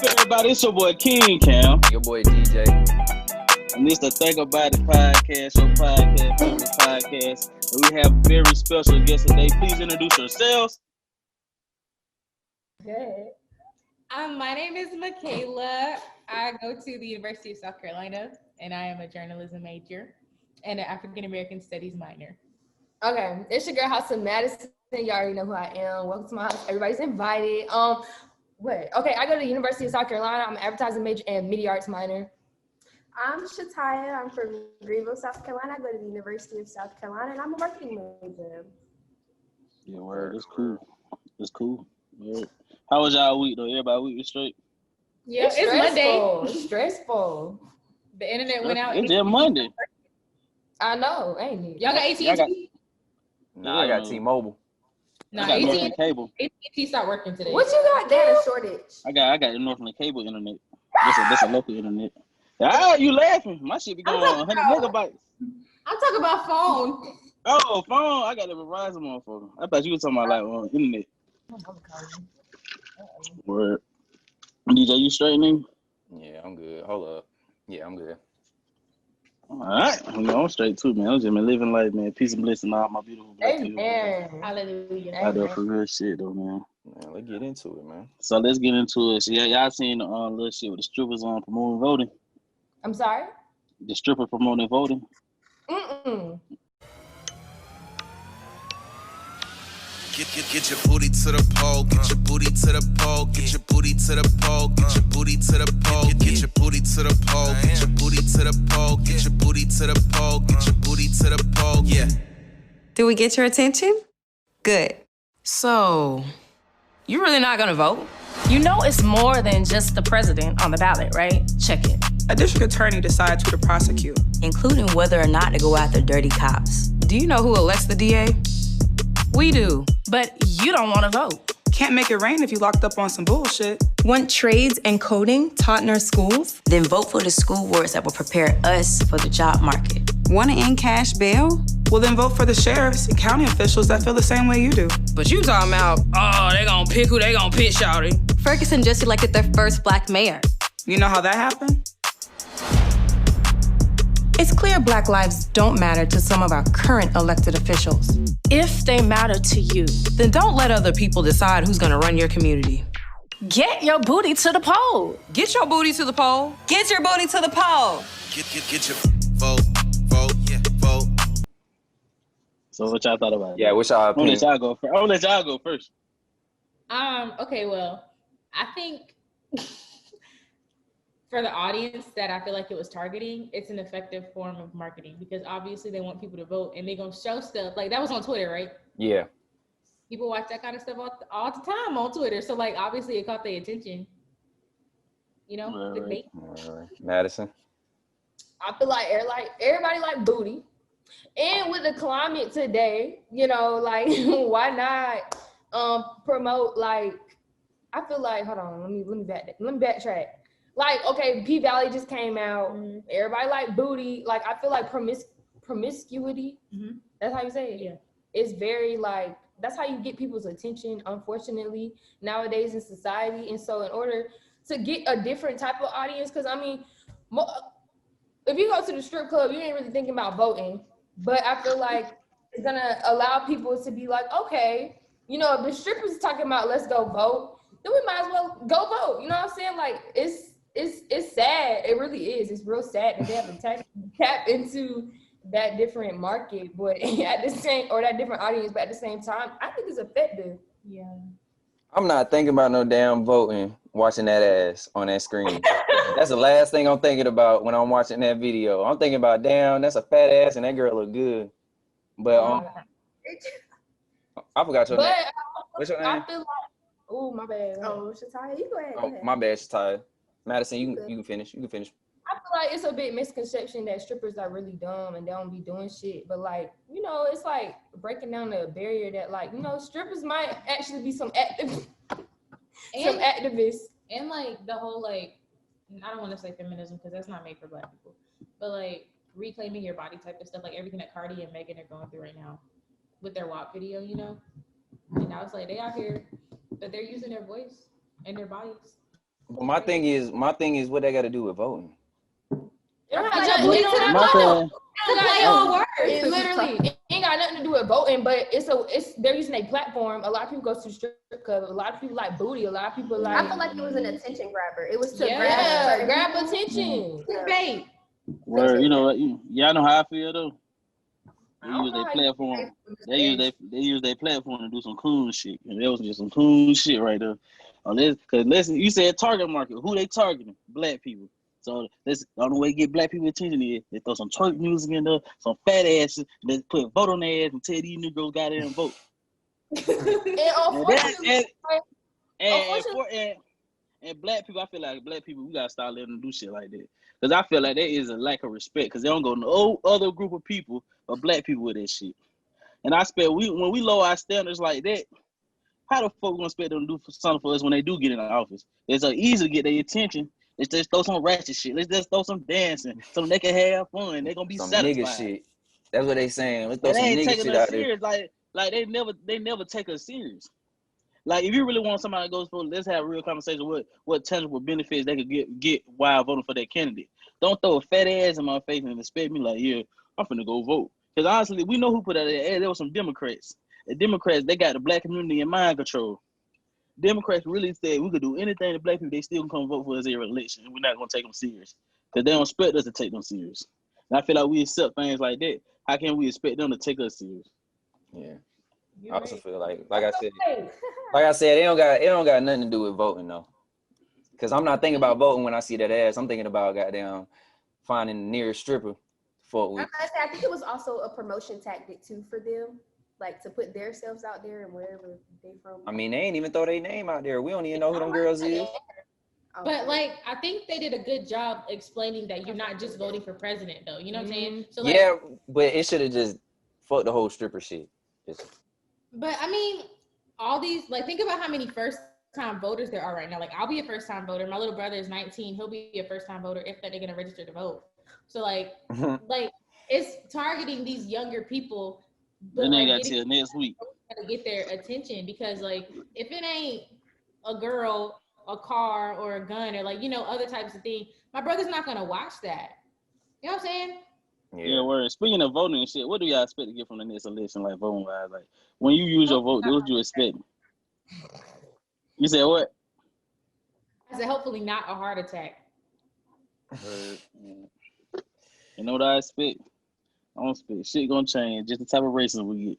Everybody, it's your boy King Cam. Your boy DJ. And this the Think About It podcast, your podcast, favorite podcast. And we have a very special guest today. Please introduce yourselves. Good. My name is Michaela. I go to the University of South Carolina, and I am a journalism major and an African American Studies minor. Okay, it's your girl house in Madison. You already know who I am. Welcome to my house. Everybody's invited. Okay, I go to the University of South Carolina. I'm an advertising major and media arts minor. I'm Shatiya. I'm from Greenville, South Carolina. I go to the University of South Carolina, and I'm a marketing major. Yeah, word. It's cool. It's cool. Yeah. How was y'all week though? Everybody week was straight? Yeah, it's Monday. It's stressful. The internet went out. It's just Monday. I know, ain't it? Y'all got AT&T? Nah, I got T-Mobile. No, I got Northland Cable. AT&T stopped working today. What you got there? Got a shortage. I got the Northland Cable internet. That's a local internet. Ah, you laughing? My shit be going on 100 megabytes. I'm talking about phone. Oh, phone. I got a Verizon motherfucker. I thought you were talking about like on internet. Word. DJ, you straight, nigga? Yeah, I'm good. Hold up. Yeah, I'm good. All right. I'm straight too, man. I'm just been living life, man. Peace and blessing all my beautiful black people. Amen. Hallelujah. I do for real shit, though, man. Man, let's get into it, man. So let's get into it. So, yeah, y'all seen the little shit with the strippers on promoting voting? I'm sorry? The stripper promoting voting? Mm-mm. Get your booty to the pole, get your booty to the pole, get your booty to the pole, get your booty to the pole, get your booty to the pole, get your booty to the pole, get your booty to the pole, get your booty to the pole, yeah. Did we get your attention? Good. So, you're really not gonna vote? You know it's more than just the president on the ballot, right? Check it. A district attorney decides who to prosecute, Including whether or not to go after dirty cops. Do you know who elects the DA? We do, but you don't wanna vote. can't make it rain if you locked up on some bullshit. Want trades and coding taught in our schools? Then vote for the school boards that will prepare us for the job market. Want to end cash bail? Well, then vote for the sheriffs and county officials that feel the same way you do. But you talking about, oh, they gonna pick who they gonna pick, shawty. Ferguson just elected their first black mayor. You know how that happened? It's clear Black lives don't matter to some of our current elected officials. If they matter to you, then don't let other people decide who's gonna run your community. Get your booty to the poll. Get your booty to the poll. Get your booty to the poll. Get your vote, yeah, vote. So what y'all thought about it? Yeah, what's y'all I'm gonna opinion? let y'all go first. Okay, well, I think for the audience that I feel like it was targeting, it's an effective form of marketing because obviously they want people to vote and they're gonna show stuff. Like that was on Twitter, right? Yeah. People watch that kind of stuff all the time on Twitter. So like obviously it caught their attention. You know, the bait. Madison. I feel like everybody like booty. And with the climate today, you know, like why not promote like I feel like hold on, let me backtrack. Like, okay, P Valley just came out. Mm-hmm. Everybody like booty. Like, I feel like promiscuity. Mm-hmm. That's how you say it. Yeah. It's very like, that's how you get people's attention, unfortunately, nowadays in society. And so in order to get a different type of audience, because I mean, if you go to the strip club, you ain't really thinking about voting. But I feel like it's going to allow people to be like, okay, you know, if the strippers talking about let's go vote, then we might as well go vote. You know what I'm saying? Like, it's sad. It really is. It's real sad that they have to tap into that different market, but at the same, or that different audience, but at the same time, I think it's effective. Yeah. I'm not thinking about no damn voting, watching that ass on that screen. That's the last thing I'm thinking about when I'm watching that video. I'm thinking about, damn, that's a fat ass and that girl look good. But I forgot your name. What's your name? I feel like, oh, my bad. Oh, Shatiya, you go ahead. Oh, my bad, Shatiya. Madison, you can finish. You can finish. I feel like it's a big misconception that strippers are really dumb and they don't be doing shit. But like, you know, it's like breaking down the barrier that like, you know, strippers might actually be some activists. And like the whole like, I don't want to say feminism because that's not made for Black people, but like reclaiming your body type of stuff, like everything that Cardi and Megan are going through right now with their WAP video, you know? And now it's like they out here, but they're using their voice and their bodies But my thing is, what they got to do with voting? It don't Get have your booty nothing to the My pole. thing, To play on words. It literally ain't got nothing to do with voting, but they're using a platform. A lot of people go to the strip club. A lot of people like booty. A lot of people like. I feel like it was an attention grabber. It was to grab attention. Bait. word, you know what? Y'all know how I feel though. They I don't use know their how you platform. say They use their platform to do some cool shit, and there was just some cool shit right there. Cause listen, you said target market. Who they targeting? Black people. So that's the only way to get black people attention is they throw some twerk music in there, some fat asses, they put vote on their ass and tell these Negroes got there and vote. And black people, I feel like black people, we gotta start letting them do shit like that. Cause I feel like there is a lack of respect. Cause they don't go no other group of people but black people with that shit. And I expect when we lower our standards like that, how the fuck we gonna expect them to do something for us when they do get in the office? It's so easy to get their attention. Let's just throw some ratchet shit. Let's just throw some dancing so they can have fun. They gonna be Some satisfied. nigga shit. That's what they saying. Let's throw And some they ain't nigga taking shit us out there. serious. Like they never take us serious. Like if you really want somebody to go for, let's have a real conversation. What tangible benefits they could get while voting for their candidate. Don't throw a fat ass in my face and expect me like, yeah, I'm finna go vote. Because honestly, we know who put out that ad. There was some Democrats. The Democrats, they got the black community in mind control. Democrats really said we could do anything to black people. They still come vote for us every election. We're not gonna take them serious because they don't expect us to take them serious. And I feel like we accept things like that. How can we expect them to take us serious? Yeah. I also feel like I said, it don't got nothing to do with voting though. Cause I'm not thinking about voting when I see that ass. I'm thinking about goddamn finding the nearest stripper to fuck with. I think it was also a promotion tactic too for them, like to put themselves out there and wherever they from. I mean, they ain't even throw their name out there. We don't even know who them girls is. But like, I think they did a good job explaining that you're not just voting for president, though. You know what I'm saying? So like, yeah, but it should have just fucked the whole stripper shit. But I mean, all these, like, think about how many first-time voters there are right now. Like, I'll be a first-time voter. My little brother is 19. He'll be a first-time voter if they're gonna register to vote. So like, like it's targeting these younger people. Then they got till next week to get their attention because like, if it ain't a girl, a car, or a gun, or like, you know, other types of things, my brother's not gonna watch that. You know what I'm saying? Yeah, word. Speaking of voting and shit, what do y'all expect to get from the next election, like voting wise? Like when you use your vote, what you expect? You said what? I said hopefully not a heart attack. You know what I expect? I don't expect shit gonna change. Just the type of racism we get.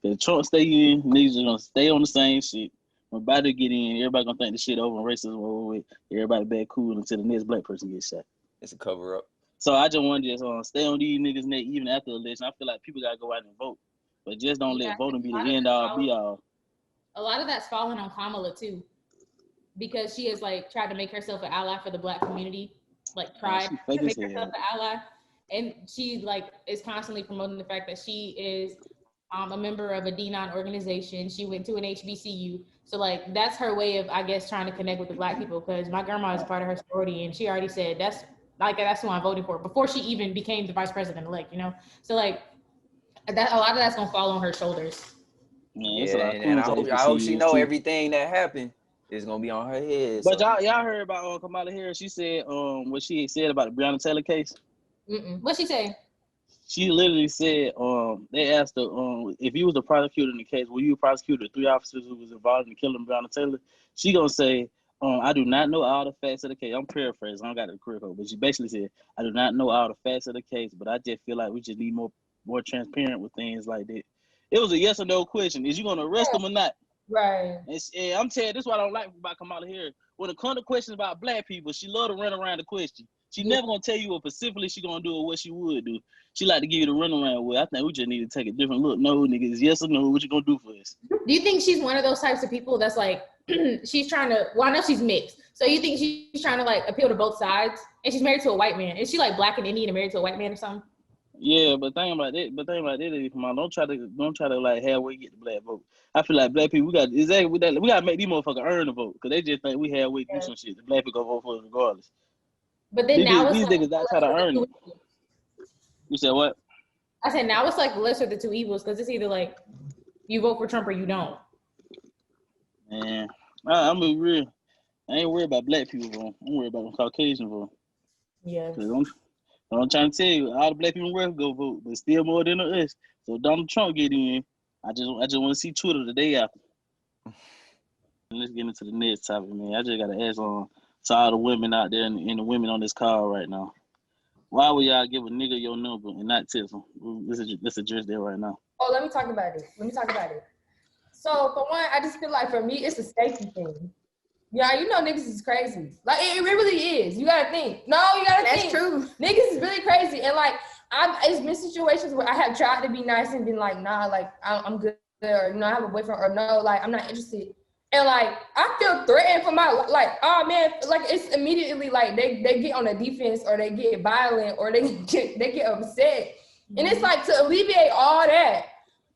If Trump stay in, niggas are gonna stay on the same shit. When Biden get in, everybody gonna think the shit over and racism over with. Everybody back cool until the next black person gets shot. It's a cover up. So I just want to just stay on these niggas' neck even after the election. I feel like people gotta go out and vote, but just don't let voting be the end all be all. A lot of that's falling on Kamala too, because she has like tried to make herself an ally for the black community, like tried to make herself an ally, and she like is constantly promoting the fact that she is a member of a D9 organization. She went to an HBCU, so like that's her way of, I guess, trying to connect with the black people. Because my grandma is part of her sorority, and she already said that's who I'm voting for before she even became the vice president elect. You know, so like that a lot of that's gonna fall on her shoulders. Yeah, and I hope she know everything that happened is gonna be on her head. But y'all heard about Kamala Harris? She said what she said about the Breonna Taylor case. What'd she say? She literally said they asked her if you was the prosecutor in the case, will you prosecute the 3 officers who was involved in killing Breonna Taylor? She gonna say I do not know all the facts of the case. I'm paraphrasing. I don't got the correct code, but she basically said I do not know all the facts of the case, but I just feel like we just need more transparent with things like that. It was a yes or no question. Is you gonna arrest them or not? Right. And I'm telling you, this is what I don't like about Kamala Harris. When it comes to questions about black people, she love to run around the question. She never gonna tell you what specifically she gonna do or what she would do. She like to give you the runaround with. I think we just need to take a different look. No, niggas, yes or no, what you gonna do for us? Do you think she's one of those types of people that's like, she's trying to, well, I know she's mixed. So you think she's trying to like appeal to both sides? And she's married to a white man. Is she like black and Indian and married to a white man or something? Yeah, but think about that. Come on, don't try to like halfway get the black vote. I feel like black people, we gotta make these motherfuckers earn the vote because they just think we halfway do some shit. The black people gonna vote for us regardless. But then these niggas not trying to earn it. You said what? I said now it's like the lesser of the two evils because it's either like you vote for Trump or you don't. Man, I'm gonna be real. I ain't worried about black people, bro. I'm worried about them Caucasian, bro. Yeah. I'm trying to tell you, all the black people worth go vote, but still more than us. So Donald Trump get in. I just want to see Twitter the day after. Let's get into the next topic, man. I just got to ask to all the women out there and the women on this call right now. Why would y'all give a nigga your number and not text him? Let's address that right now. Oh, let me talk about it. So for one, I just feel like for me, it's a safety thing. Yeah, you know niggas is crazy. Like it really is. You gotta think. No, you gotta think. That's true. Niggas is really crazy. And like it's been situations where I have tried to be nice and been like, nah, like I'm good, or I have a boyfriend, or no, like I'm not interested. And like I feel threatened for my oh man, like it's immediately like they get on the defense, or they get violent, or they get upset. And it's like, to alleviate all that,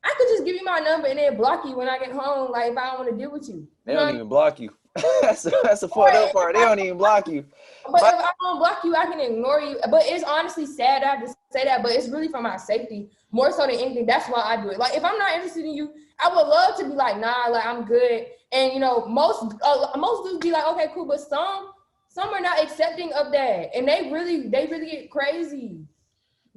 I could just give you my number and then block you when I get home, like if I don't want to deal with you. They don't even block you. that's the fucked up part. They don't even block you. But if I don't block you, I can ignore you. But it's honestly sad I have to say that, but it's really for my safety more so than anything. That's why I do it. Like if I'm not interested in you, I would love to be like, nah, like I'm good. And most dudes be like, okay, cool. But some are not accepting of that, and they really get crazy.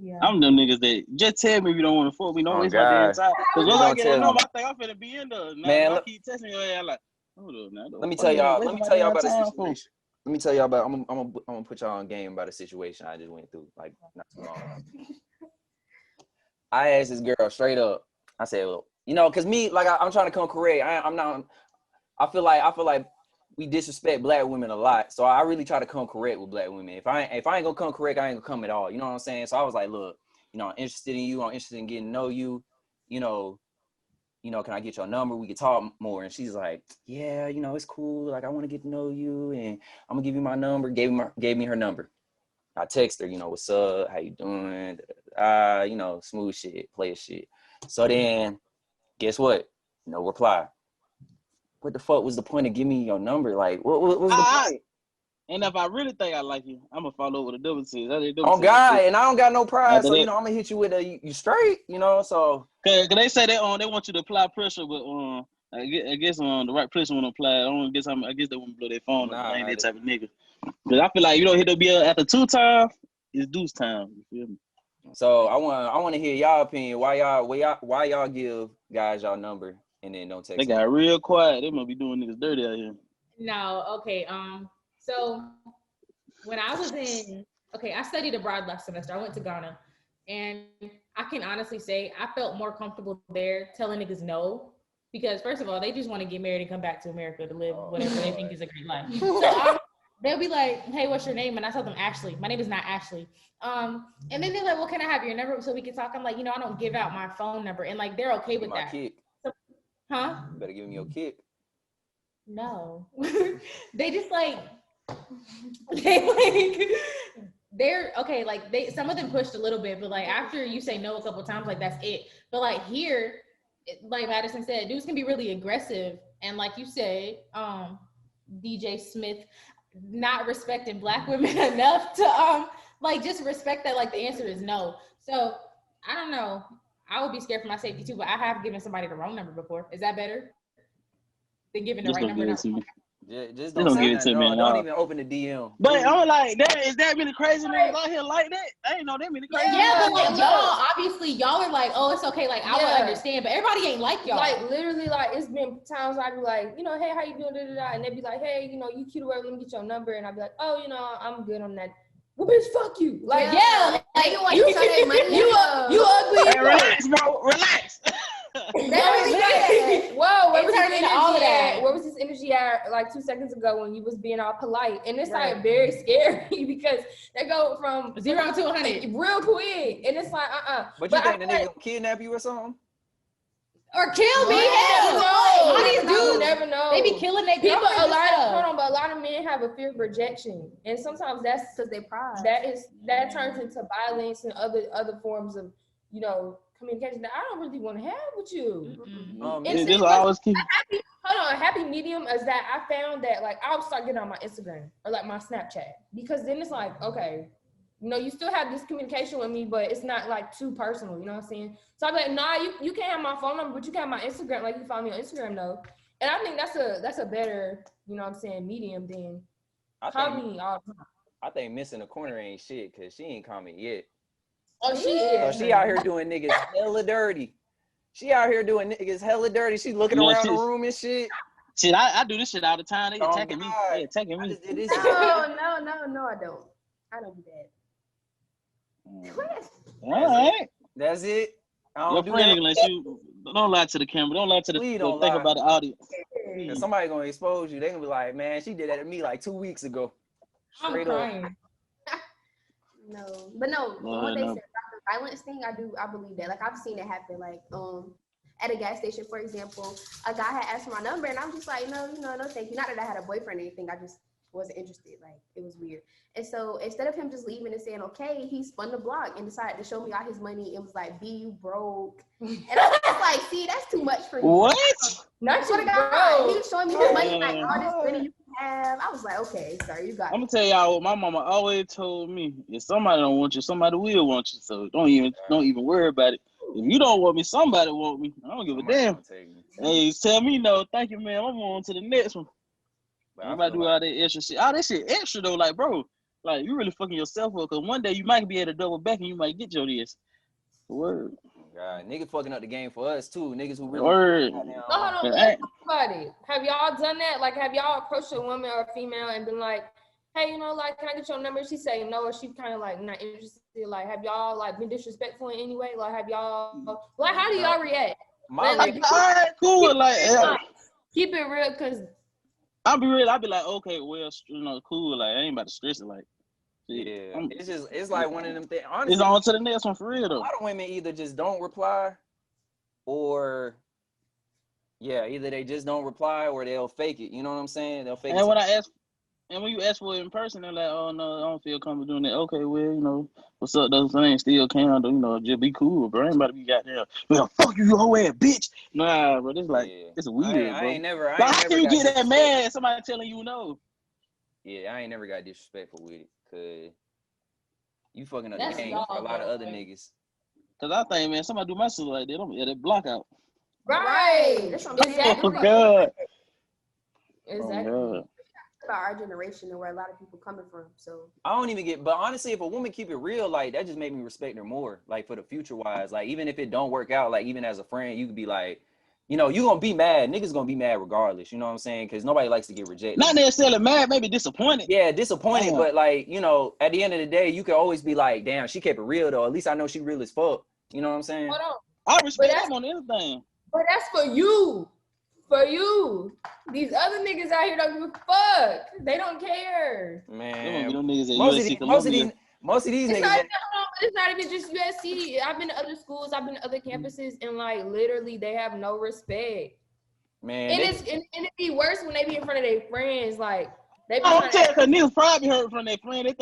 Yeah. I'm them niggas that just tell me if you don't want to fuck me. Don't waste my damn time. Because once I get that number, I think I'm finna be in there. Man, I keep texting your ass like, hold up now. Let me tell y'all about the situation. Let me tell y'all about. I'm gonna put y'all on game about a situation I just went through like not too long. I asked this girl straight up. I said, well, cause me, like I'm trying to come correct. I'm not. I feel like we disrespect black women a lot. So I really try to come correct with black women. If I ain't gonna come correct, I ain't gonna come at all. You know what I'm saying? So I was like, look, I'm interested in you. I'm interested in getting to know you. Can I get your number? We could talk more. And she's like, yeah, it's cool. Like I want to get to know you, and I'm gonna give you my number. Gave me her number. I text her, what's up? How you doing? Smooth shit, player shit. So then, guess what? No reply. What the fuck was the point of giving me your number? Like, what was the point? And if I really think I like you, I'm gonna follow with a double T. Oh God, and I don't got no pride, so I'm gonna hit you with you straight, so. Cause they say they want you to apply pressure, but I guess the right pressure won't apply. I guess they won't blow their phone. I ain't that type of nigga. Cause I feel like you don't hit the bill after 2 times, it's deuce time. You feel me? So I want to hear y'all opinion. Why y'all give guys y'all number and then don't text? They got real quiet. They must be doing niggas dirty out here. No, okay. So when I was I studied abroad last semester. I went to Ghana, and I can honestly say I felt more comfortable there telling niggas no, because first of all, they just want to get married and come back to America to live whatever they think is a great life. So they'll be like, hey, what's your name? And I tell them Ashley. My name is not Ashley. And then they're like, well, can I have your number so we can talk? I'm like, I don't give out my phone number. And like, they're okay with that. Kick. So, huh? You better give me your kick. No. They just like, they're okay. Like some of them pushed a little bit, but like after you say no a couple times, like that's it. But like here, like Madison said, dudes can be really aggressive. And like you say, DJ Smith, not respecting black women enough to like just respect that like the answer is no. So I don't know. I would be scared for my safety too, but I have given somebody the wrong number before. Is that better than giving the right number? Yeah, just don't give it to me. Don't even open the DM. But I'm like, is that really crazy niggas out here like that? I ain't know that many crazy. Yeah, but like y'all, obviously y'all are like, oh, it's okay. Like I would understand, but everybody ain't like y'all. Like literally, like it's been times I be like, hey, how you doing? Da, da, da. And they be like, hey, you cute or whatever. Let me get your number. And I be like, oh, I'm good on that. Well, bitch, fuck you. Like like you ugly. Hey, relax, bro. Relax. Whoa, where was this energy at? Where was this energy at like 2 seconds ago when you was being all polite? And it's like very scary because they go from 0 to 100 real quick, and it's like But you think the nigga gonna kidnap you or something? Or kill me? Hell no. All these dudes never know. They be killing their people. A lot of men have a fear of rejection, and sometimes that's because they pride. That turns into violence and other forms of communication that I don't really want to have with you. A happy medium is that I found that like I'll start getting on my Instagram or like my Snapchat, because then it's like, okay, you still have this communication with me, but it's not like too personal, you know what I'm saying? So I'm like, nah, you can't have my phone number, but you can have my Instagram. Like you follow me on Instagram though. And I think that's a better, you know what I'm saying, medium than call me all the time. I think missing a corner ain't shit because she ain't call me yet. Oh, she is. So she out here doing niggas hella dirty. She out here doing niggas hella dirty. She looking around the room and shit. Shit, I do this shit all the time. They attacking me. They attacking me. I just did this No, shit. no, I don't. I don't do that. All right. That's it. I Your don't do friend that. ain't gonna let you. Don't lie to the camera. Don't lie to the Please don't think lie. about the audience. Cause somebody gonna expose you. They gonna be like, man, she did that to me like 2 weeks ago. I'm Straight crying. No, but no, what they no. said about the violence thing, I believe that. Like I've seen it happen. Like at a gas station, for example, a guy had asked for my number, and I'm just like, no, no, thank you. Not that I had a boyfriend or anything. I just wasn't interested. Like it was weird. And so instead of him just leaving and saying okay, he spun the block and decided to show me all his money. It was like, "B, you broke," and I was just like, "See, that's too much for me." What? Not you, He bro. was showing me his money, like all this money you have. I was like, okay, sir, you got it. I'm gonna tell y'all what my mama always told me: if somebody don't want you, somebody will want you. So don't even worry about it. If you don't want me, somebody want me. I don't give a damn. Hey, tell me no, thank you, man. I'm on to the next one. I'm about to do all that extra shit. All that shit extra though, like bro, like you really fucking yourself up. Cause one day you might be able to double back and you might get your this. Word. God, niggas fucking up the game for us too. Niggas who really. Word. No, hold on, let's talk about it. Have y'all done that? Like, have y'all approached a woman or a female and been like, hey, you know, like, can I get your number? She say no, or she kind of like not interested. Like, have y'all like been disrespectful in any way? Like, have y'all like, how do y'all react? Like, all right, cool. Keep it real, cause I'll be real. I'll be like, okay, well, you know, cool. Like, I ain't about to stress it. Like, yeah, it's like one of them things. Honestly, it's on to the next one for real though. A lot of women either just don't reply, or either they just don't reply or they'll fake it. You know what I'm saying? They'll fake it. And when you ask for it in person, they're like, oh no, I don't feel comfortable doing that. Okay, well, you know, what's up? Those things still can, you know, just be cool, bro. Ain't about to be goddamn, well, fuck you whole ass bitch. Nah, bro, this like it's weird, bro. I ain't never how can you get that mad? Somebody telling you no. Yeah, I ain't never got disrespectful with it, cause you fucking up the game for a lot of other niggas. Cause I think, man, somebody do my shit like that, they block out. Right. That's what I'm saying. Oh God. Exactly. Oh, God. About our generation and where a lot of people coming from. So I don't even get, but honestly, if a woman keep it real, like that just made me respect her more, like for the future wise. Like even if it don't work out, like even as a friend, you could be like, you know, you gonna be mad. Niggas gonna be mad regardless. You know what I'm saying? Because nobody likes to get rejected. Not necessarily mad, maybe disappointed. Yeah, disappointed, but like, you know, at the end of the day, you can always be like, damn, she kept it real though. At least I know she real as fuck. You know what I'm saying? Hold on. I respect them on anything. But that's for you. For you. These other niggas out here don't give a fuck. They don't care. Man, most of these niggas. It's not even just USC. I've been to other schools. I've been to other campuses, and like literally, they have no respect. Man, and it'd be worse when they be in front of their friends. Like they. I'm telling you, niggas probably heard from their friend. That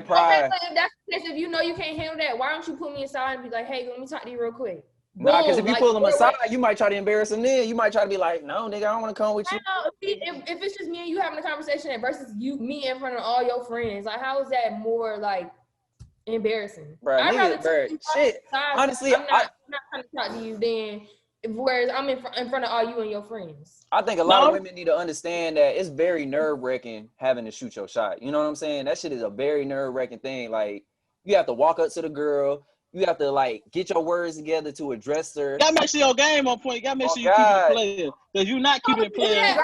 pride. Okay, if that's the case, if you know you can't handle that, why don't you pull me aside and be like, hey, let me talk to you real quick. Nah, because if you pull them aside, you might try to embarrass them then. You might try to be like, no, nigga, I don't want to come with you. If it's just me and you having a conversation versus me in front of all your friends, like how is that more like embarrassing? Shit. Honestly, I'm not trying to talk to you then, whereas I'm in front of all you and your friends. I think a lot of women need to understand that it's very nerve-wracking having to shoot your shot. You know what I'm saying? That shit is a very nerve-wracking thing. Like, you have to walk up to the girl. You have to like get your words together to address her. You gotta make sure your game on point. You gotta make sure you keep it playing. Because you're not keeping it playing.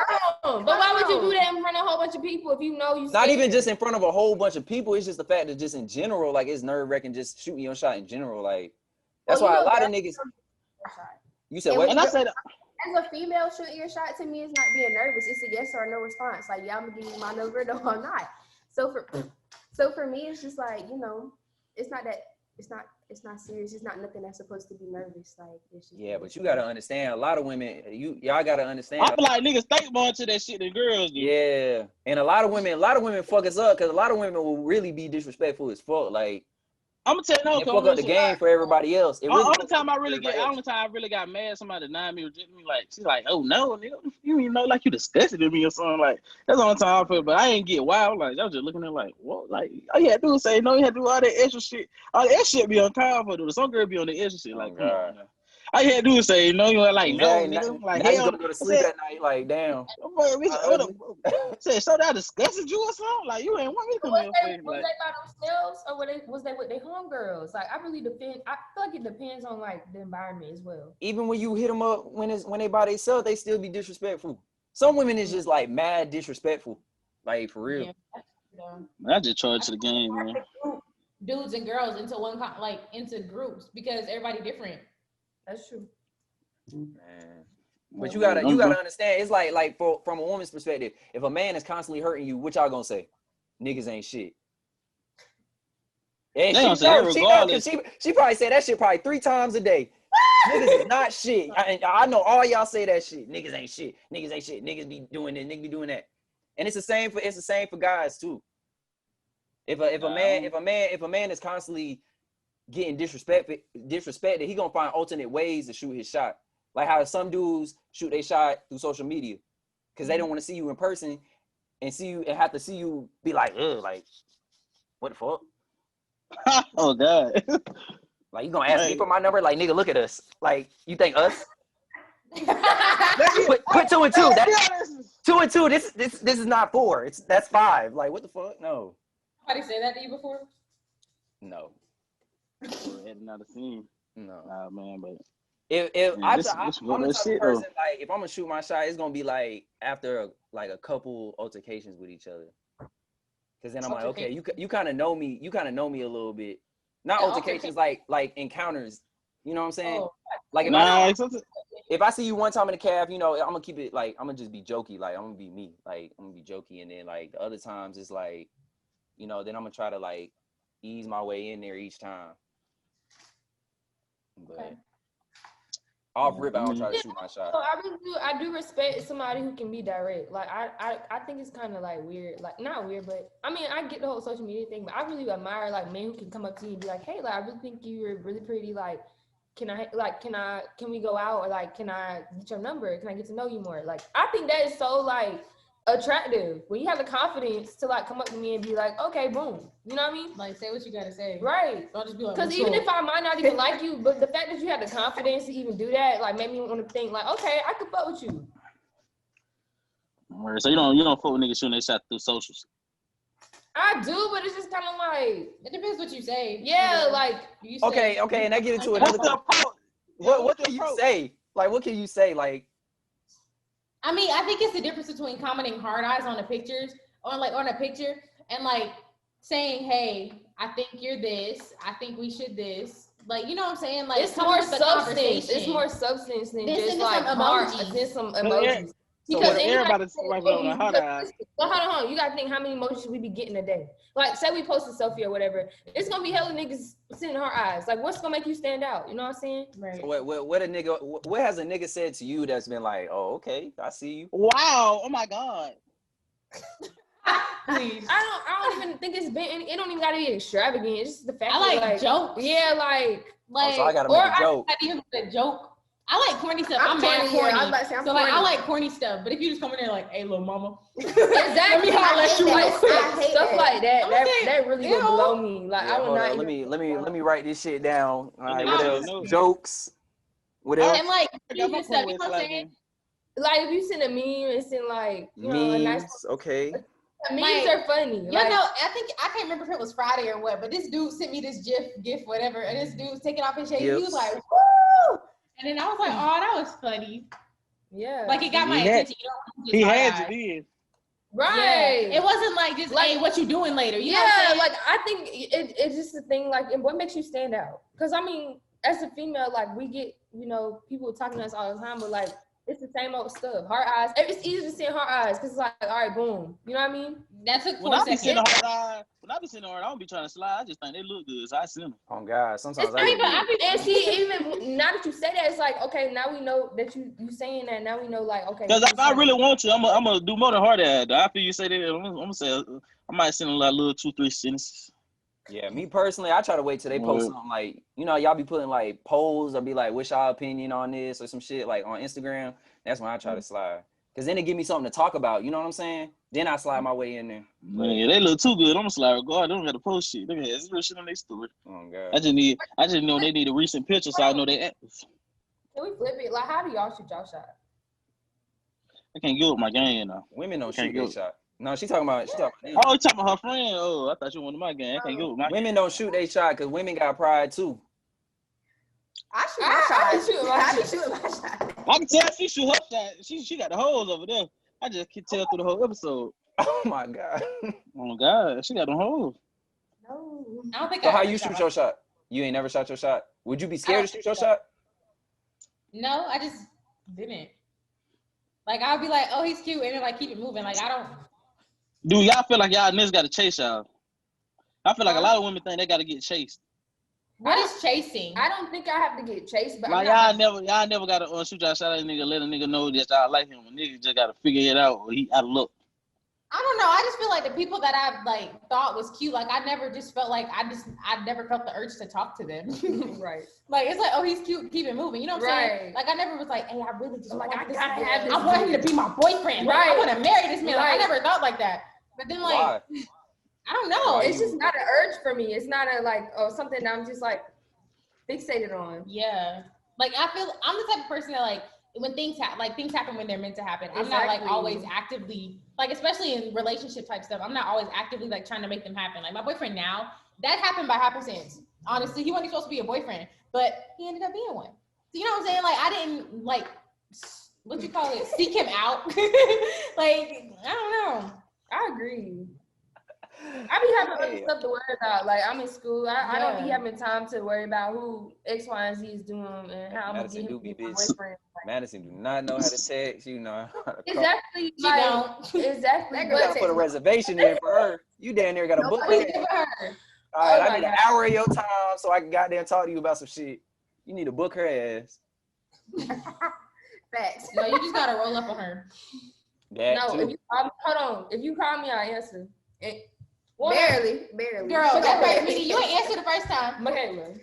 But why would you do that in front of a whole bunch of people if you know you not even just in front of a whole bunch of people, it's just the fact that just in general, like it's nerve-wracking just shooting your shot in general. Like that's why a lot of niggas. You said what? And I said as a female, shooting your shot to me is not being nervous. It's a yes or no response. Like, yeah, I'm gonna give you my number, no, I'm not. So for me, it's just like, you know, it's not serious. It's not nothing that's supposed to be nervous. Like, it's just but you gotta understand. A lot of women, y'all gotta understand. I feel like niggas think more to that shit than girls do. Yeah, and a lot of women fuck us up because a lot of women will really be disrespectful as fuck. Like, I'm gonna tell you, fuck up the game for everybody else. Only time I really got mad, somebody denied me, rejected me. Like, she's like, "Oh no, nigga, you even know like you disgusted in me or something." Like, that's the only time I feel. But I ain't get wild. Like, I was just looking at like, what? Like, all you had to do is say no. You had to do all that extra shit. All that shit be uncalled for. Dude. Some girl be on the extra shit. Like, come on, man. All you had to do is say, you know, you're like, Exactly. no, nigga. Like, now you hell, gonna go to sleep at night like, damn. Said, so that disgusted you or something? Like, you ain't want me to come in. Was they by themselves or was they with their homegirls? Like, I really depend. I feel like it depends on like the environment as well. Even when you hit them up when they by themselves, they still be disrespectful. Some women is just like mad disrespectful, like for real. Yeah. I just charge to the game, man. Dudes and girls into into groups because everybody different. That's true. Man. But you gotta understand, it's like from a woman's perspective, if a man is constantly hurting you, what y'all gonna say? Niggas ain't shit. And she probably say that shit probably 3 times a day. Niggas is not shit. I know all y'all say that shit. Niggas ain't shit. Niggas ain't shit. Niggas be doing this. Niggas be doing that. And it's the same for guys too. If a man is constantly getting disrespected, he gonna find alternate ways to shoot his shot. Like how some dudes shoot their shot through social media because they don't want to see you in person and see you and have to see you be like, ugh, like what the fuck? Oh God. Like you gonna ask me for my number? Like nigga, look at us. Like you think us? put 2 and 2. That's 2 and 2. This is not 4. That's 5. Like what the fuck? No. Somebody say that to you before? No. Not a scene. No. Nah, man, but if man, I'm this the type of person, like if I'm gonna shoot my shot, it's gonna be like after a couple altercations with each other. Cause then I'm like, okay, you kind of know me. You kind of know me a little bit. Not altercations, like encounters. You know what I'm saying? Oh. Like if I see you one time in the cab, you know, I'm gonna keep it like I'm gonna just be jokey. Like I'm gonna be me. Like I'm gonna be jokey, and then like the other times it's like, you know, then I'm gonna try to like ease my way in there each time. But off rip, I don't try to shoot my shot. So I do respect somebody who can be direct. Like I think it's kind of like weird, like not weird, but I mean I get the whole social media thing, but I really admire like men who can come up to you and be like, hey, like I really think you're really pretty. Like, can we go out, or like can I get your number? Can I get to know you more? Like I think that is so like attractive when you have the confidence to like come up to me and be like, okay, boom, you know what I mean? Like say what you gotta say, right? Don't just be like, because even if I might not even like you, but the fact that you had the confidence to even do that, like made me want to think like, okay, I could fuck with you. So you don't fuck with niggas shooting their shot through socials? I do, but it's just kind of like it depends what you say. Yeah, like you say, okay, and I get into another. What can you say? Like, what can you say? Like, I mean, I think it's the difference between commenting hard eyes on the pictures, on a picture, and like saying, "Hey, I think you're this. I think we should this." Like, you know what I'm saying? Like, it's more substance. It's more substance than just like emojis. Than some emojis. Because everybody's swiping on the hot eyes. But hold on, you gotta think how many emojis we be getting a day. Like, say we post a selfie or whatever, it's gonna be hella niggas sending heart eyes. Like, what's gonna make you stand out? You know what I'm saying? Right. So what has a nigga said to you that's been like, oh, okay, I see you. Wow. Oh my God. Please. I don't even think it's been. It don't even gotta be extravagant. It's just the fact. I like jokes. Yeah, like. So I gotta make a joke. I even put a joke. I like corny stuff. I'm mad corny. Yeah, I was about to say, so like I like corny stuff. But if you just come in there like, hey, little mama. Exactly. Let me holler at you real quick. Stuff like that. That really would blow me. Like yeah, I would not. Let me write this shit down. All right, what else? Jokes. What else? And like stupid stuff. You know what I'm saying? Like if you send a meme and send like memes, a nice. Okay. Memes are funny. You know, I can't remember if it was Friday or what, but this dude sent me this GIF, whatever, and this dude was taking off his shade. He was like, woo! And then I was like, oh, that was funny. Yeah. Like it got my attention. He had to be. Right. Yeah. It wasn't like just like, hey, what you doing later? You know yeah, like I think it's just the thing, like, and what makes you stand out? Because I mean, as a female, like we get, people talking to us all the time, but like it's the same old stuff. Heart eyes. It's easy to send heart eyes because it's like, all right, boom. You know what I mean? That took 4 When I be seconds. sending heart eyes, when I be sending heart, I don't be trying to slide. I just think they look good, so I send them. Oh God, sometimes and see, even now that you say that, it's like, okay, now we know that you saying that. Now we know, like, okay. Because if I really want to, I'm gonna do more than heart eyes. After you say that, I'm gonna say I might send them like little 2-3 sentences. Yeah, me personally, I try to wait till they post something like, y'all be putting like polls or be like, what's y'all opinion on this or some shit like on Instagram. That's when I try to slide. Because then it give me something to talk about. You know what I'm saying? Then I slide my way in there. Man, they look too good. I'm gonna slide. God, they don't got to post shit. Look at that. It's real shit on their story. Oh God. I just know they need a recent picture so I know they active. Can we flip it? Like, how do y'all shoot y'all shot? I can't give up my game now. Women don't Can't shoot go. their shot. No, she talking about them. Oh, you talking about her friend? Oh, I thought you wanted my game. I can't give up my game. Women don't shoot their shot because women got pride too. I shoot my shot. I be shooting my shot. I can tell she shoot her shot. She got the holes over there. I just can tell through the whole episode. Oh my God. Oh God, she got them holes. No. I don't think So I how ever you shot shoot my- your shot? You ain't never shot your shot? Would you be scared to shoot your shot? No, I just didn't. Like I'll be like, oh, he's cute, and then like keep it moving. Like I don't. Do y'all feel like y'all niggas got to chase y'all? I feel like a lot of women think they got to get chased. What is chasing? I don't think I have to get chased, but Like y'all never got to shoot y'all shot at a nigga, let a nigga know that y'all like him. A nigga just got to figure it out, or he out of luck. I don't know. I just feel like the people that I like thought was cute, like I never just felt like I never felt the urge to talk to them. Right. Like it's like, oh, he's cute, keep it moving. You know what I'm saying? Right. Like I never was like, hey, I really just Like, want I this gotta man. have this I want him dude. to be my boyfriend. Like, Right. I want to marry this man. Like, I Right. never thought like that. But then like, Why? I don't know. Why It's just not an urge for me. It's not a like something that I'm just like fixated on. Yeah. Like I feel I'm the type of person that like when things happen when they're meant to happen. I'm not like Exactly. always actively like, especially in relationship type stuff. I'm not always actively like trying to make them happen. Like my boyfriend now, that happened by happenstance. Honestly, he wasn't supposed to be a boyfriend, but he ended up being one. So you know what I'm saying? Like I didn't like what you call it, seek him out. Like I don't know. I agree. I be having other stuff to worry about. Like I'm in school. I don't be Yeah. having time to worry about who X, Y, and Z is doing and how I'm gonna Madison get do him be to be my busy. boyfriend. Madison do not know how to text. You know how to call. Exactly. She Like, don't. exactly. That You girl gotta put a reservation in for her. You down there gotta book We her. give her. All right, Oh I my need an God. hour of your time so I can goddamn talk to you about some shit. You need to book her ass. Facts. No, you just gotta roll up on her. That No, too. if you call me, hold on. If you call me, I answer. Barely. Girl, that first meeting, you ain't answer the first time. Michaela. You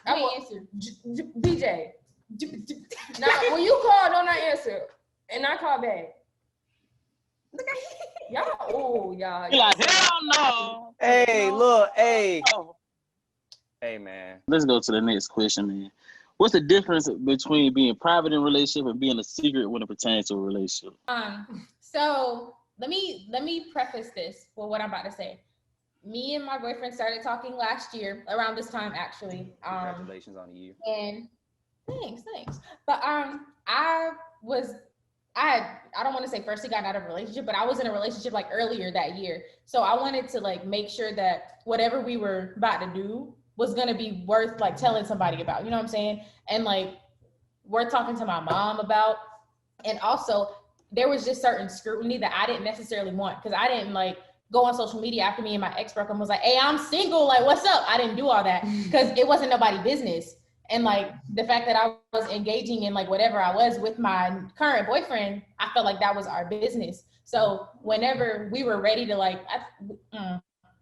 I ain't will. answer. BJ. Now, when you call, don't I answer, and I call back. Y'all, y'all. You like, hell no. Hey, No. look, hey. Oh. Hey, man. Let's go to the next question, man. What's the difference between being private in a relationship and being a secret when it pertains to a relationship? So let me preface this with what I'm about to say. Me and my boyfriend started talking last year, around this time actually. Congratulations on the year. And thanks. But I don't want to say firstly got out of a relationship, but I was in a relationship like earlier that year. So I wanted to like make sure that whatever we were about to do was gonna be worth like telling somebody about, you know what I'm saying? And like we're talking to my mom about, and also there was just certain scrutiny that I didn't necessarily want, because I didn't like go on social media after me and my ex broke up and was like, hey, I'm single, like what's up? I didn't do all that because it wasn't nobody's business. And like the fact that I was engaging in like whatever I was with my current boyfriend, I felt like that was our business. So whenever we were ready to like,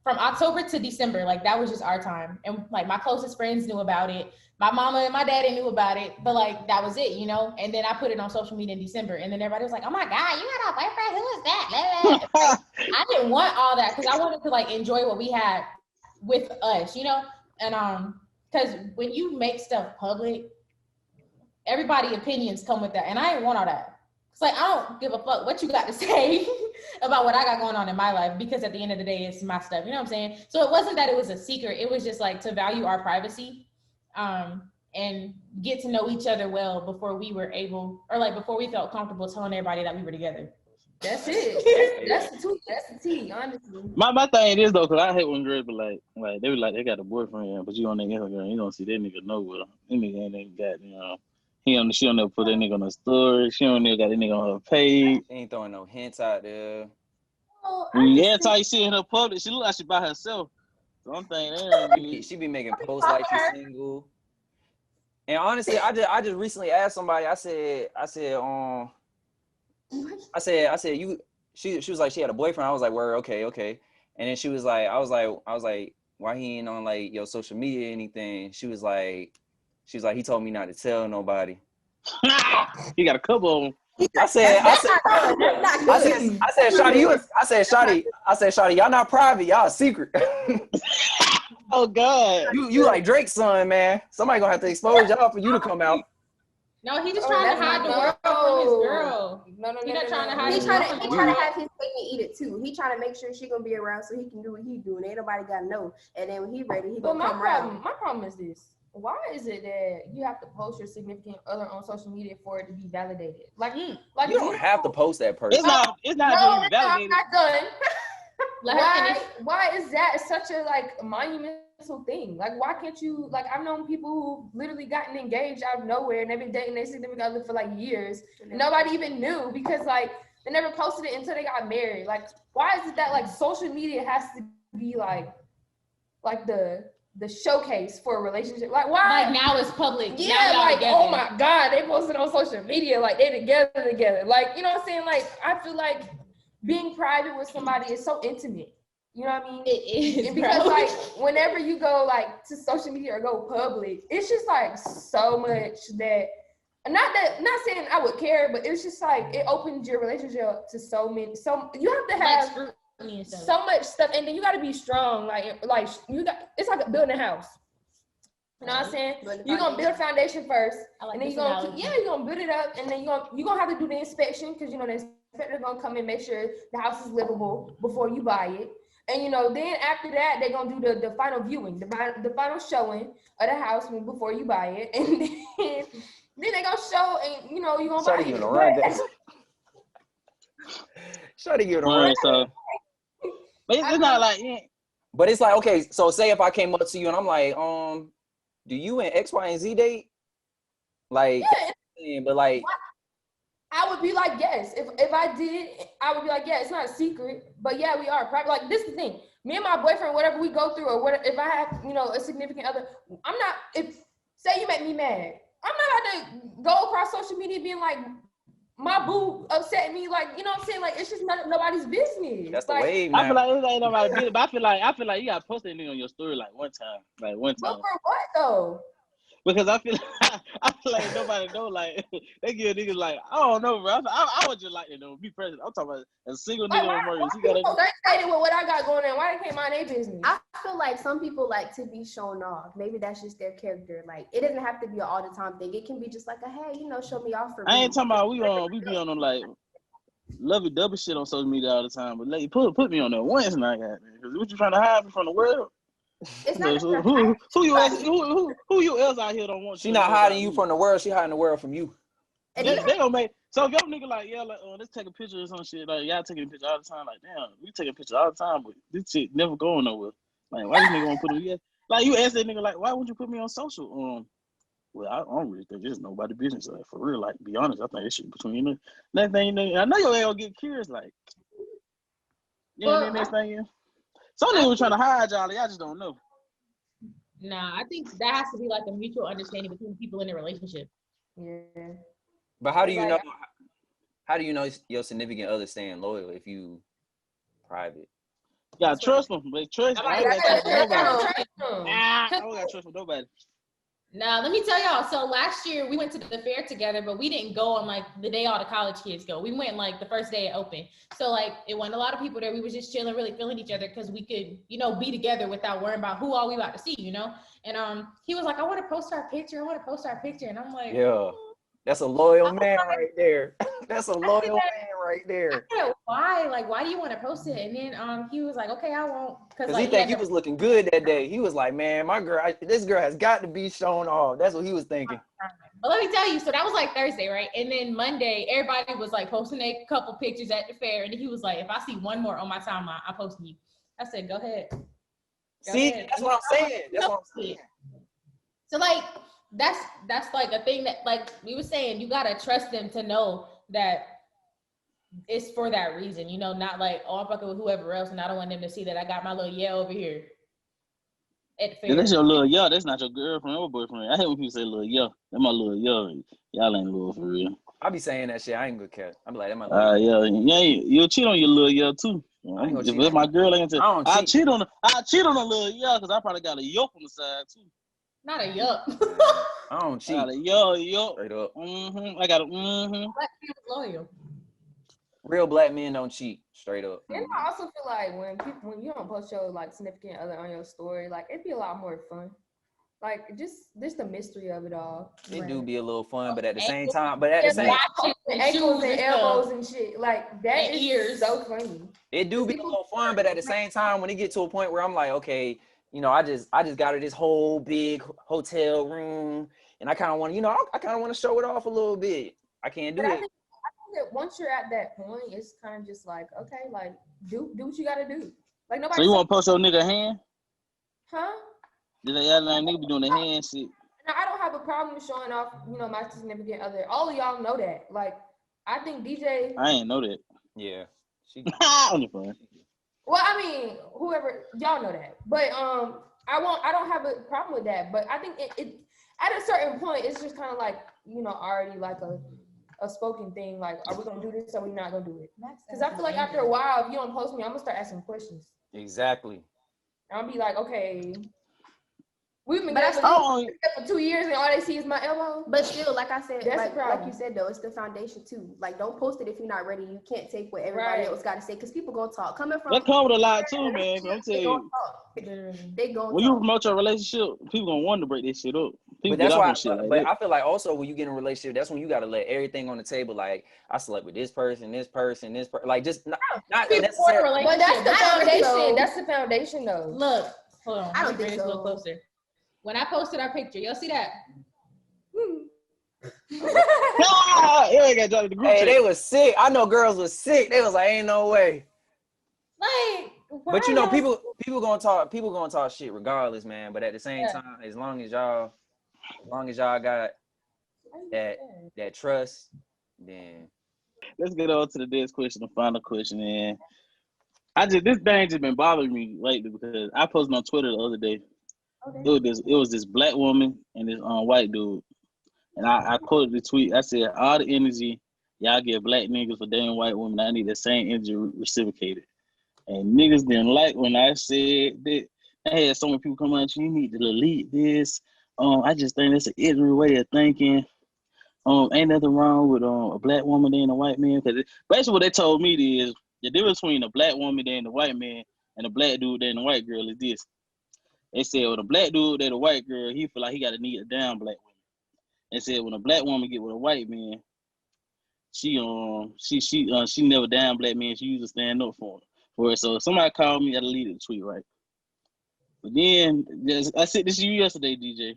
from October to December, like that was just our time. And like my closest friends knew about it. My mama and my daddy knew about it, but like that was it, you know? And then I put it on social media in December, and then everybody was like, oh my God, you got a boyfriend? Who is that? Like, I didn't want all that because I wanted to like enjoy what we had with us, you know? And because when you make stuff public, everybody's opinions come with that. And I didn't want all that. It's like, I don't give a fuck what you got to say about what I got going on in my life, because at the end of the day, it's my stuff. You know what I'm saying? So it wasn't that it was a secret. It was just like to value our privacy and get to know each other well before we were able, or like before we felt comfortable telling everybody that we were together. That's it. That's the tea, honestly. My thing is though, cause I hate when girls be like they be like they got a boyfriend, but you on their Instagram, you don't see that nigga nowhere. That nigga ain't even got, you know, she don't never put that nigga on her story. She don't never got that nigga on her page. She ain't throwing no hints out there. Every time you see her in her public, she look like she by herself. So I'm thinking, she be making posts like she's single. And honestly, I just recently asked somebody. I said, you. She was like, she had a boyfriend. I was like, word, okay. And then she was like, I was like, why he ain't on like your social media or anything? She was like, he told me not to tell nobody. You got a couple of them. I said, Shati, y'all not private, y'all a secret. Oh God. You like Drake's son, man. Somebody gonna have to expose y'all for you to come out. No, he just trying to hide the world from his girl. No. He not trying to hide. He trying to have his cake and eat it too. He trying to make sure she gonna be around so he can do what he doing. Ain't nobody gotta know. And then when he ready, he gonna come around. My problem is this. Why is it that you have to post your significant other on social media for it to be validated? Like you don't have to post that person. It's not being validated. I'm not done. Why is that such a like monumental thing? Like, why can't you, like, I've known people who literally gotten engaged out of nowhere and they've been dating their significant other for like years. Nobody even knew because like they never posted it until they got married. Like, why is it that like social media has to be like the showcase for a relationship? Like, why? Like, now it's public. Yeah, like, oh my God, they posted on social media like they together. Like, you know what I'm saying? Like, I feel like being private with somebody is so intimate. You know what I mean? It is. And because like whenever you go like to social media or go public, it's just like so much that not saying I would care, but it's just like it opens your relationship up to you have to have so much stuff, and then you got to be strong. Like you got, it's like building a house. You know what I'm saying? You're gonna build a foundation first, and then you're gonna build it up, and then you're gonna have to do the inspection because you know the inspector's gonna come and make sure the house is livable before you buy it. And you know, then after that, they're gonna do the final viewing, the final showing of the house before you buy it, and then they gonna show, and you know, you gonna buy it. Shawty giving a run. So, but it's not like, yeah. But it's like, okay, so say if I came up to you and I'm like, do you and X, Y, and Z date? Like, yeah. But like, I would be like, yes. If I did, I would be like, yeah, it's not a secret, but yeah, we are private. Like, this is the thing. Me and my boyfriend, whatever we go through, or whatever, if I have, you know, a significant other, I'm not, say you make me mad, I'm not about to go across social media being like, my boo upset me, like, you know what I'm saying? Like, it's just nobody's business. That's the like, wave, man. I feel like it ain't nobody's business, but I feel like you gotta post that nigga on your story like one time. But for what though? Because I feel like nobody know, like, they give niggas like, I don't know, bro. I would just like to know, be present. I'm talking about a single nigga on murders. They excited with what I got going on. Why they can't mind their business? I feel like some people like to be shown off. Maybe that's just their character. Like, it doesn't have to be an all the time thing. It can be just like a, hey, you know, show me off for me. I ain't talking about we be on them like lovey-dovey shit on social media all the time, but like, put me on there once and I got it. Because what you trying to hide me from the world? It's not who you else out here don't want you? She not hiding you from the world. She hiding the world from you. They gonna make, so if your nigga like, yeah, like, let's take a picture or some shit. Like, y'all taking a picture all the time. Like, damn, we taking pictures all the time, but this shit never going nowhere. Like, why this nigga want to put me? Like, you ask that nigga like, why would you put me on social? Well, I don't really think it's nobody's business. Like, for real, like, to be honest, I think it's shit between you. Next thing you know, I know your ass gonna get curious. Like, next thing you. Some niggas was trying to hide y'all just don't know. Nah, I think that has to be like a mutual understanding between people in a relationship. Yeah. But how do you know? How do you know your significant other staying loyal if you private? You gotta trust them, but trust. I don't got trust with nobody. Now, let me tell y'all. So last year we went to the fair together, but we didn't go on like the day all the college kids go. We went like the first day it opened. So like it wasn't a lot of people there. We was just chilling, really feeling each other because we could, you know, be together without worrying about who all we about to see, you know. And he was like, I want to post our picture. And I'm like, yeah, that's a loyal man right there. That's a loyal man right there. I said, why? Like, why do you want to post it? And then he was like, okay, I won't. Because like, he think he was looking good that day. He was like, man, this girl has got to be shown off. That's what he was thinking. But let me tell you, so that was like Thursday, right? And then Monday, everybody was like posting a couple pictures at the fair. And he was like, if I see one more on my timeline, I'm posting you. I said, go ahead. That's what I'm saying. That's what I'm saying. So like, that's like a thing that, like we were saying, you gotta trust them to know that it's for that reason, you know, not like, oh, I'm fucking with whoever else and I don't want them to see that I got my little over here at the fair. Yeah, that's your little that's not your girlfriend or boyfriend. I hate when people say little that's my little y'all ain't little for real. I be saying that shit. I ain't good cat. I be like, that my little you'll cheat on your little too. If my girl ain't I cheat on a little because I probably got a yoke on the side too. Not a yuck. I don't cheat. I got a yuck. Straight up. I got a Black people loyal. Real black men don't cheat. Straight up. And I also feel like when you don't post your like significant other on your story, like it'd be a lot more fun. Like just the mystery of it all. It Right. do be a little fun, but at the same Ankles. time, but at the Yeah, same, watches and ankles shoes and and elbows stuff. and shit. Like that And is ears. so funny. it do be a little fun, but at the same time, when it get to a point where I'm like, okay, you know, I just got her this whole big hotel room, and I kind of want to, you know, I kind of want to show it off a little bit. I can't do But I that. think that once you're at that point, it's kind of just like, okay, like do what you gotta do. Like nobody. So you want to post your nigga hand? Huh? Did they y'all nigga be doing the hand shit? Now, I don't have a problem with showing off, you know, my significant other. All of y'all know that. Like, I think DJ. I ain't know that. Yeah. On the phone. Well, I mean, whoever y'all know that, but I don't have a problem with that. But I think it at a certain point, it's just kind of like, you know, already like a spoken thing. Like, are we gonna do this? Or are we not gonna do it? Because I feel like after a while, if you don't post me, I'm gonna start asking questions. Exactly. I'll be like, okay, we've been But together for 2 years and all they see is my elbow. But still, like I said, That's like you said though, it's the foundation too. Like, don't post it if you're not ready. You can't take what everybody else got to say because people gonna talk. Coming from that come with a lot too, man. I'm telling you. They gonna when you promote your relationship, people gonna want to break this shit up. People But that's get why. off on shit like But that. I feel like also when you get in a relationship, that's when you got to let everything on the table. Like I slept with this person, like just not necessarily. But that's the foundation. So. That's the foundation, though. Look, hold on. I don't Let me bring think this a little so. closer. When I posted our picture, y'all see that? Yeah, got dropped in the group Hey, chat. they was sick. I know girls was sick. They was like, ain't no way. Like, why But you know, y'all- people gonna talk shit regardless, man. But at the same time, as long as y'all got that trust, then Let's get on to the next question, the final question, man. This thing just been bothering me lately because I posted on Twitter the other day. It was this black woman and this white dude, and I quoted the tweet. I said, "All the energy y'all give black niggas for dating white women, I need the same energy reciprocated." And niggas didn't like when I said that. I had so many people come out, you need to delete this. I just think it's an ignorant way of thinking. Ain't nothing wrong with a black woman dating a white man. Because basically what they told me is the difference between a black woman dating a white man and a black dude dating a white girl is this. They said when a black dude dating a white girl, he feel like he got to kneel down black women. They said when a black woman get with a white man, she never down black man. She used to stand up for it. So somebody called me, I deleted the tweet, right? But then I said this to you yesterday, DJ.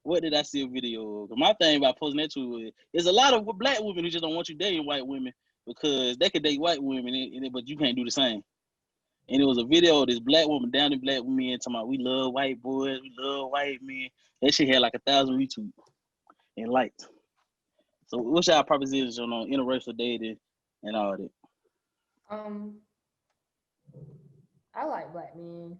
What did I see a video of? My thing about posting that tweet was there's a lot of black women who just don't want you dating white women because they could date white women, but you can't do the same. And it was a video of this black woman down in black women talking about we love white boys, we love white men. That shit had like 1,000 retweets and likes. So what's y'all proposition on interracial dating and all that? I like black men.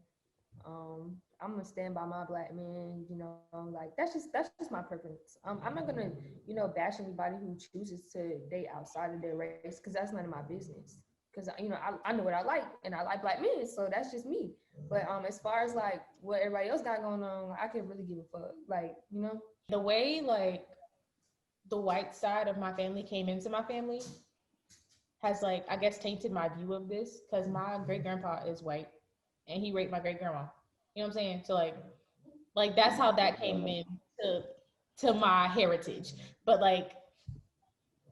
I'm gonna stand by my black men, you know, like that's just my preference. I'm not gonna, you know, bash anybody who chooses to date outside of their race because that's none of my business. Because you know, I know what I like and I like black men, so that's just me. But as far as like what everybody else got going on, I could really give a fuck. Like, you know, the way like the white side of my family came into my family has like I guess tainted my view of this because my great grandpa is white and he raped my great grandma. You know what I'm saying? So like that's how that came in to my heritage. But like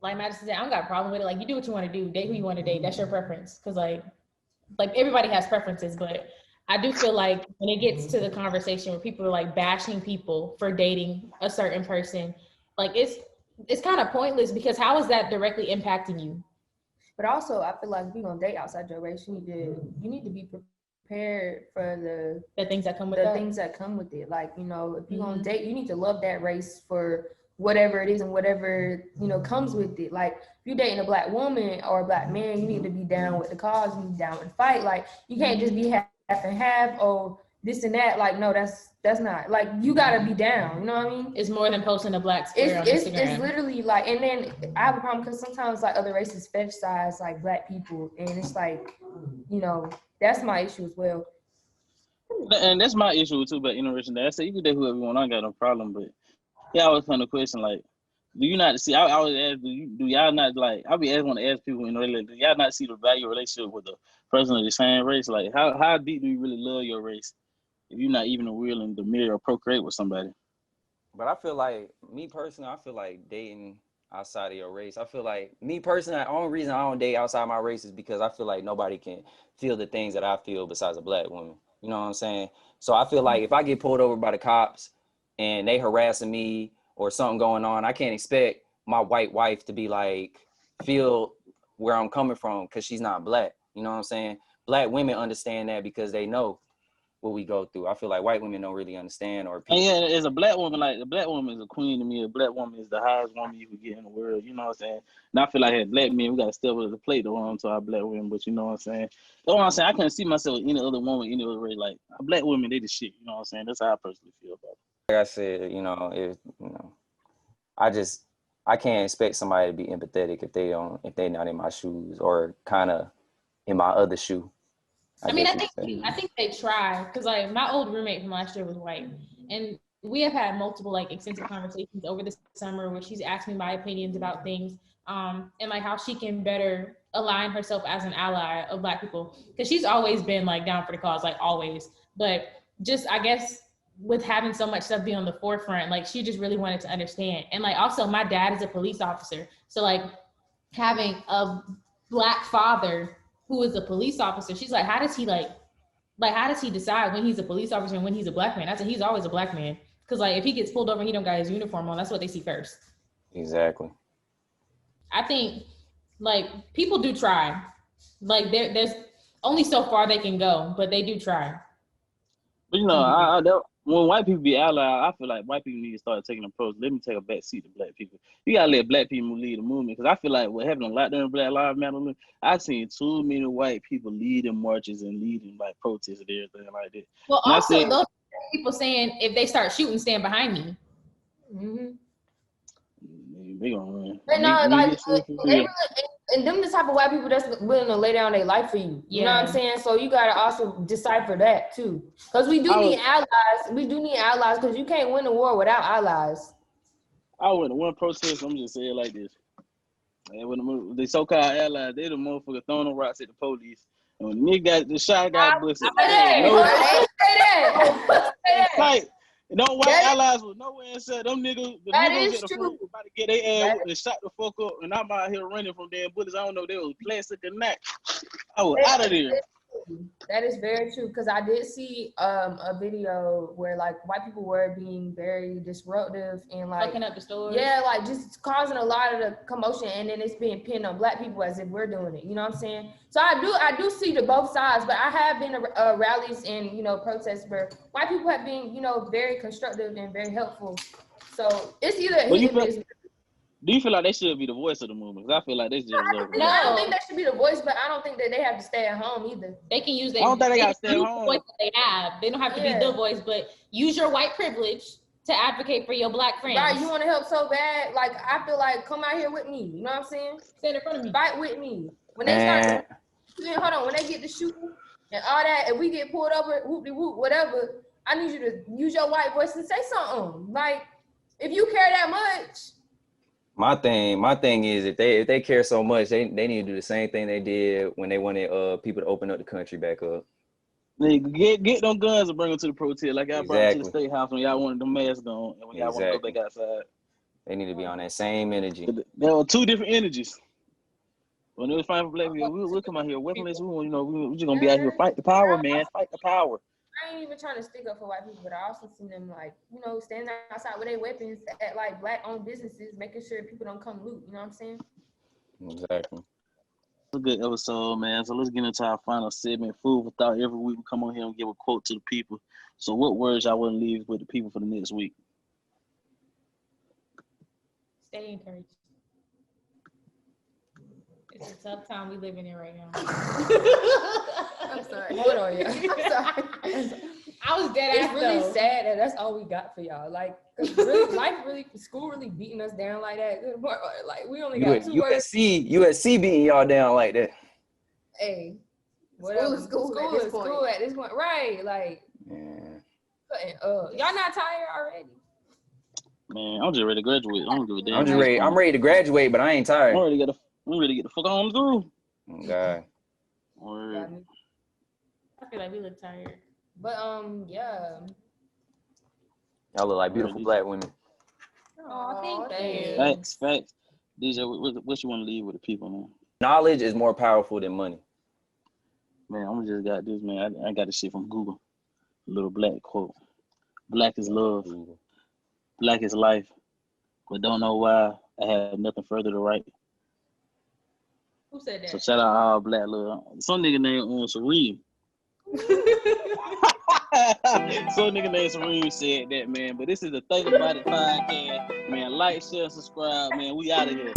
Madison said, I don't got a problem with it. Like you do what you want to do, date who you want to date. That's your preference. Cause like everybody has preferences, but I do feel like when it gets to the conversation where people are like bashing people for dating a certain person, like it's kind of pointless because how is that directly impacting you? But also I feel like if you're gonna date outside your race, you need to be prepared for the things that come with things that come with it. Like, you know, if you're gonna date, you need to love that race for whatever it is and whatever, you know, comes with it. Like if you're dating a black woman or a black man, you need to be down with the cause, you need to be down with the fight. Like you can't just be half and half, oh, this and that. Like, no, that's not, like, you gotta be down, you know what I mean? It's more than posting a black square on Instagram. It's literally like, and then I have a problem because sometimes like other races fetishize like black people, and it's like, you know, that's my issue as well. And that's my issue too, but interracial dating. I say you can date whoever you want, I ain't got no problem, but yeah, I was kind of question like, do you not see? I always ask, do y'all not like? I be want to ask people, you know, like, do y'all not see the value of relationship with a person of the same race? Like, how deep do you really love your race? if you're not even willing to marry or procreate with somebody. But I feel like, me personally, I feel like dating outside of your race. I feel like, me personally, the only reason I don't date outside my race is because I feel like nobody can feel the things that I feel besides a black woman. You know what I'm saying? So I feel like if I get pulled over by the cops and they harassing me or something going on, I can't expect my white wife to be like, feel where I'm coming from because she's not black. You know what I'm saying? Black women understand that because they know what we go through. I feel like white women don't really understand, or people. And yeah, as a black woman, like a black woman is a queen to me. A black woman is the highest woman you could get in the world. You know what I'm saying? And I feel like as black men, we got to step up to the plate to hold on to our black women. But you know what I'm saying? That's what I'm saying. I can't see myself with any other woman, any other race. Like a black woman, they the shit. You know what I'm saying? That's how I personally feel about it. Like I said, I can't expect somebody to be empathetic if they're not in my shoes or kind of in my other shoe. I think they try, because like my old roommate from last year was white, and we have had multiple like extensive conversations over the summer where she's asked me my opinions about things, and like how she can better align herself as an ally of Black people, because she's always been like down for the cause, like always, but just I guess with having so much stuff be on the forefront, like she just really wanted to understand. And like also my dad is a police officer, so like having a Black father who is a police officer, she's like, how does he decide when he's a police officer and when he's a Black man? I said, he's always a Black man. Because like if he gets pulled over and he don't got his uniform on, that's what they see first. Exactly. I think like people do try. Like there's only so far they can go, but they do try. But you know, when white people be allies, I feel like white people need to start taking an approach. Let me take a back seat to Black people. You gotta let Black people lead the movement, because I feel like what happened a lot during Black Lives Matter, I've seen too many white people leading marches and leading like protests and everything like that. Well, and also those people saying if they start shooting, stand behind me. Mm-hmm. They gonna run. But no, like and them the type of white people that's willing to lay down their life for you. You know what I'm saying? So you gotta also decipher that too, because we do need allies. We do need allies, because you can't win a war without allies. I went to one protest. I'm just saying it like this. And when the so-called allies, they the motherfucker throwing the rocks at the police. And when the shot got busted. Like, no white allies was nowhere and said them niggas, the niggas at the front about to get their ass and shot the fuck up, and I'm out here running from damn bullets. I don't know if they was plastic or not. I was out of there. That is very true, because I did see a video where like white people were being very disruptive and like fucking up the stores. Yeah, like just causing a lot of the commotion, and then it's being pinned on Black people as if we're doing it. You know what I'm saying? So I do see the both sides, but I have been to rallies and protests where white people have been very constructive and very helpful. So it's either do you feel like they should be the voice of the movement? Because I feel like they just I don't think they should be the voice, but I don't think that they have to stay at home either. They can use their I don't think they got to stay at home. The voice that they have. They don't have to be the voice, but use your white privilege to advocate for your Black friends. Right, you want to help so bad. Like, I feel like, come out here with me. You know what I'm saying? Stand in front of me. Fight with me. When they start, when they get to shooting and all that, and we get pulled over, whoop-de-whoop, whatever, I need you to use your white voice and say something. Like, if you care that much. My thing is, if they care so much, they need to do the same thing they did when they wanted people to open up the country back up. They get them guns and bring them to the protest, like y'all brought them to the state house when y'all wanted them masks on, and when y'all want to go back outside. They need to be on that same energy. There were two different energies. When it was fighting for Black people, we'll come out here weaponless. We're just gonna be out here fight the power, man. Fight the power. I ain't even trying to stick up for white people, but I also seen them like, standing outside with their weapons at like Black-owned businesses, making sure people don't come loot. You know what I'm saying? Exactly. It's a good episode, man. So let's get into our final segment, Food for Thought. Every week we come on here and give a quote to the people. So what words y'all want to leave with the people for the next week? Stay encouraged. It's a tough time we living in right now. I'm sorry. Hold on, yeah. I'm sorry. I was dead ass. It's really sad that that's all we got for y'all. Like, really, school really beating us down like that. Like, we only got 2 words. USC beating y'all down like that. Hey, whatever. School at this point. Right, like. Yeah. Y'all not tired already? Man, I'm just ready to graduate. I don't give a damn. I'm ready to graduate, but I ain't tired. I'm ready to get the fuck on through. Oh, God. I feel like we look tired. But yeah. Y'all look like beautiful black women. Oh, thank you. Facts. DJ, what you want to leave with the people, man? Knowledge is more powerful than money. Man, I'm just got this, man. I got this shit from Google. A little black quote. Black is love. Black is life. But don't know why I have nothing further to write. Who said that? So shout out all black love. Some nigga named Serene. Some nigga named Serene said that, man. But this is the Think About It podcast. Man, like, share, subscribe, man. We out of here.